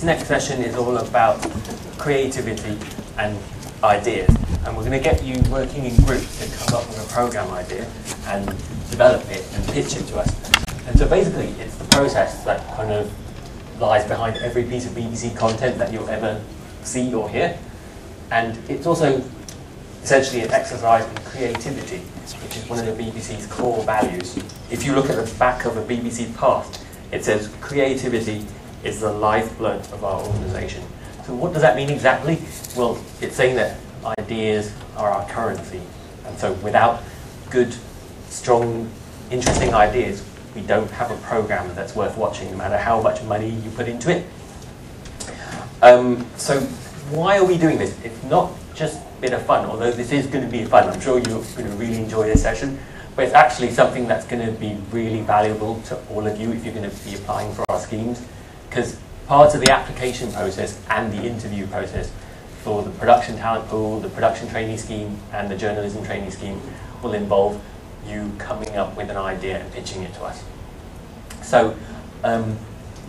this next session is all about creativity and ideas. And we're going to get you working in groups to come up with a program idea and develop it and pitch it to us. And so basically, it's the process that kind of lies behind every piece of BBC content that you'll ever see or hear. And it's also essentially an exercise in creativity, which is one of the BBC's core values. If you look at the back of a BBC Past, it says creativity is the lifeblood of our organisation. So what does that mean exactly? Well, it's saying that ideas are our currency. And so without good, strong, interesting ideas, we don't have a programme that's worth watching, no matter how much money you put into it. So why are we doing this? It's not just a bit of fun, although this is going to be fun. I'm sure you're going to really enjoy this session, but it's actually something that's going to be really valuable to all of you if you're going to be applying for our schemes, because part of the application process and the interview process for the production talent pool, the production trainee scheme and the journalism trainee scheme will involve you coming up with an idea and pitching it to us. So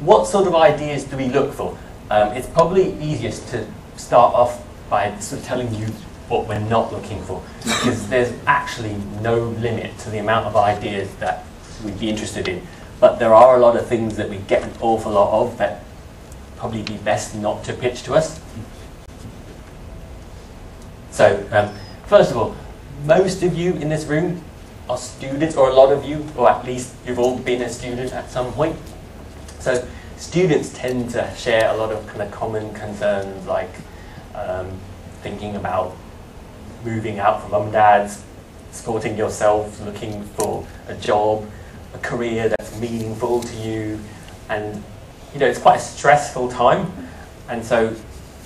what sort of ideas do we look for? It's probably easiest to start off by sort of telling you what we're not looking for, because there's actually no limit to the amount of ideas that we'd be interested in. But there are a lot of things that we get an awful lot of that probably be best not to pitch to us. So first of all, most of you in this room are students, or a lot of you, or at least you've all been a student at some point. So students tend to share a lot of kind of common concerns, like thinking about moving out from mum and dad's, supporting yourself, looking for a job, a career that's meaningful to you, and you know, it's quite a stressful time. And so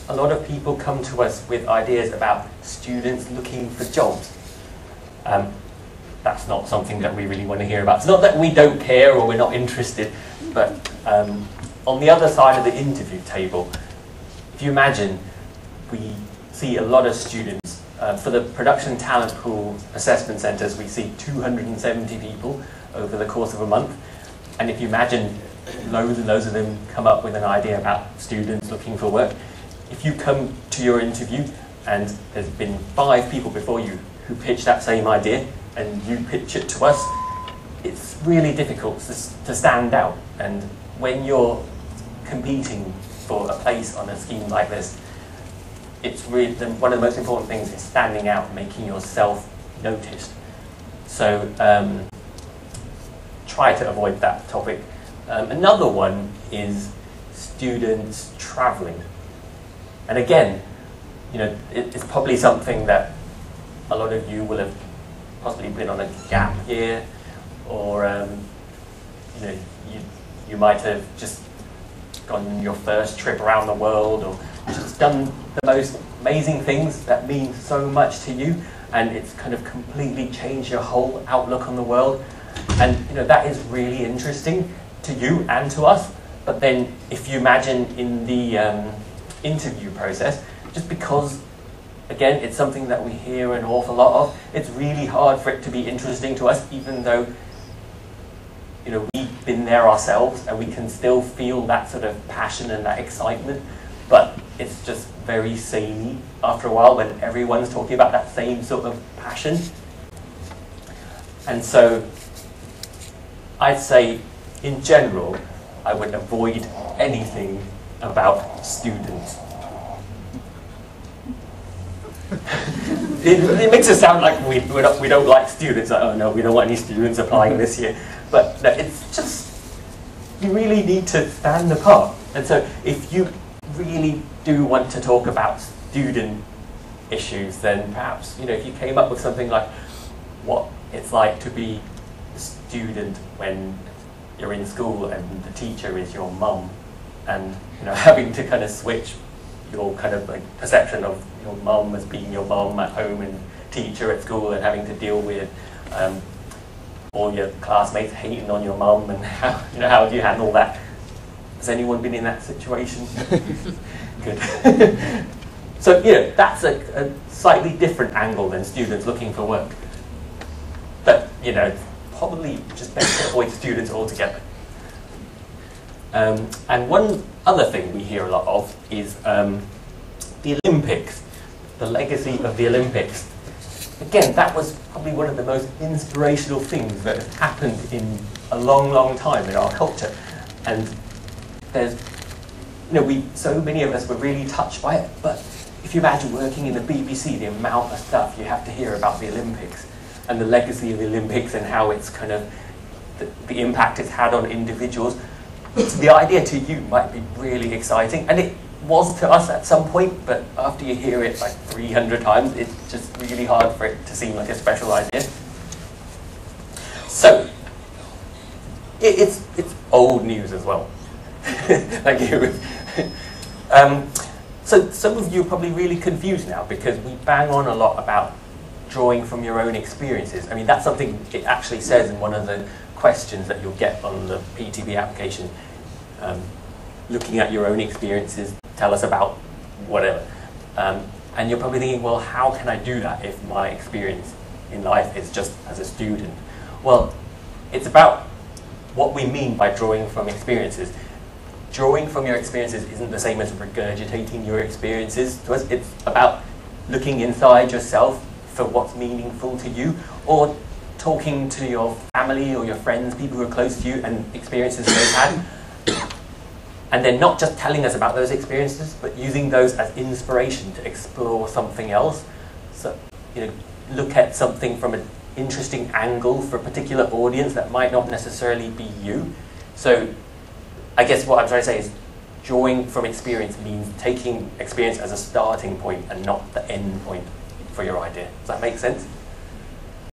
a lot of people come to us with ideas about students looking for jobs. That's not something that we really want to hear about. It's not that we don't care or we're not interested, but on the other side of the interview table, if you imagine, we see a lot of students. For the production talent pool assessment centres, we see 270 people over the course of a month. And if you imagine loads and loads of them come up with an idea about students looking for work, if you come to your interview and there's been 5 people before you who pitch that same idea and you pitch it to us, it's really difficult to stand out. And when you're competing for a place on a scheme like this, it's really one of the most important things is standing out, making yourself noticed. So try to avoid that topic. Another one is students travelling. And again, you know, it's probably something that a lot of you will have possibly been on a gap year, or you know, you might have just gone on your first trip around the world, or just done the most amazing things that mean so much to you, and it's kind of completely changed your whole outlook on the world. And you know, that is really interesting to you and to us. But then if you imagine in the interview process, just because again it's something that we hear an awful lot of, it's really hard for it to be interesting to us, even though you know, we've been there ourselves and we can still feel that sort of passion and that excitement. But it's just very samey after a while when everyone's talking about that same sort of passion. And so I'd say in general, I would avoid anything about students. It makes it sound like we don't like students, like, oh no, we don't want any students applying this year. But no, it's just, you really need to stand apart. And so if you really do want to talk about student issues, then perhaps, you know, if you came up with something like what it's like to be a student when you're in school and the teacher is your mum, and you know, having to kind of switch your kind of like perception of your mum as being your mum at home and teacher at school, and having to deal with all your classmates hating on your mum, and how do you handle that? Has anyone been in that situation? Good. So you know, that's a slightly different angle than students looking for work. But you know, probably just best to avoid students altogether. And one other thing we hear a lot of is the Olympics, the legacy of the Olympics. Again, that was probably one of the most inspirational things that has happened in a long, long time in our culture. And there's, so many of us were really touched by it. But if you imagine working in the BBC, the amount of stuff you have to hear about the Olympics and the legacy of the Olympics and how it's kind of, the impact it's had on individuals, the idea to you might be really exciting. And it was to us at some point, but after you hear it like 300 times, it's just really hard for it to seem like a special idea. So, it's old news as well. Thank you. So some of you are probably really confused now because we bang on a lot about drawing from your own experiences. I mean, that's something it actually says in one of the questions that you'll get on the PTB application. Looking at your own experiences, tell us about whatever. And you're probably thinking, well, how can I do that if my experience in life is just as a student? Well, it's about what we mean by drawing from experiences. Drawing from your experiences isn't the same as regurgitating your experiences to us. It's about looking inside yourself for what's meaningful to you, or talking to your family or your friends, people who are close to you, and experiences they've had. And then not just telling us about those experiences, but using those as inspiration to explore something else. So, look at something from an interesting angle for a particular audience that might not necessarily be you. So, I guess what I'm trying to say is drawing from experience means taking experience as a starting point and not the end point for your idea. Does that make sense?